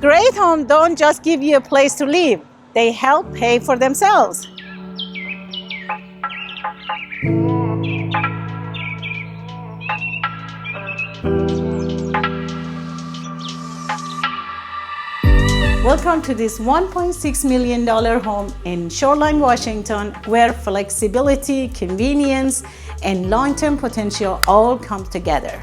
Great homes don't just give you a place to live, they help pay for themselves. Welcome to this $1.6 million home in Shoreline, Washington, where flexibility, convenience, and long-term potential all come together.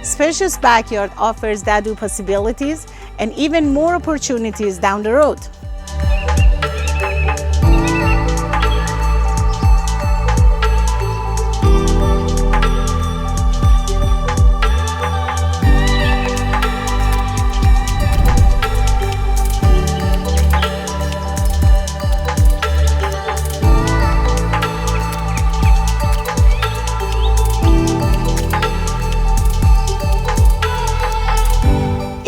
Spacious backyard offers dadu possibilities and even more opportunities down the road.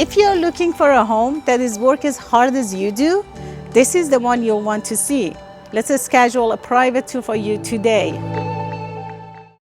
If you're looking for a home that is work as hard as you do, this is the one you'll want to see. Let's schedule a private tour for you today.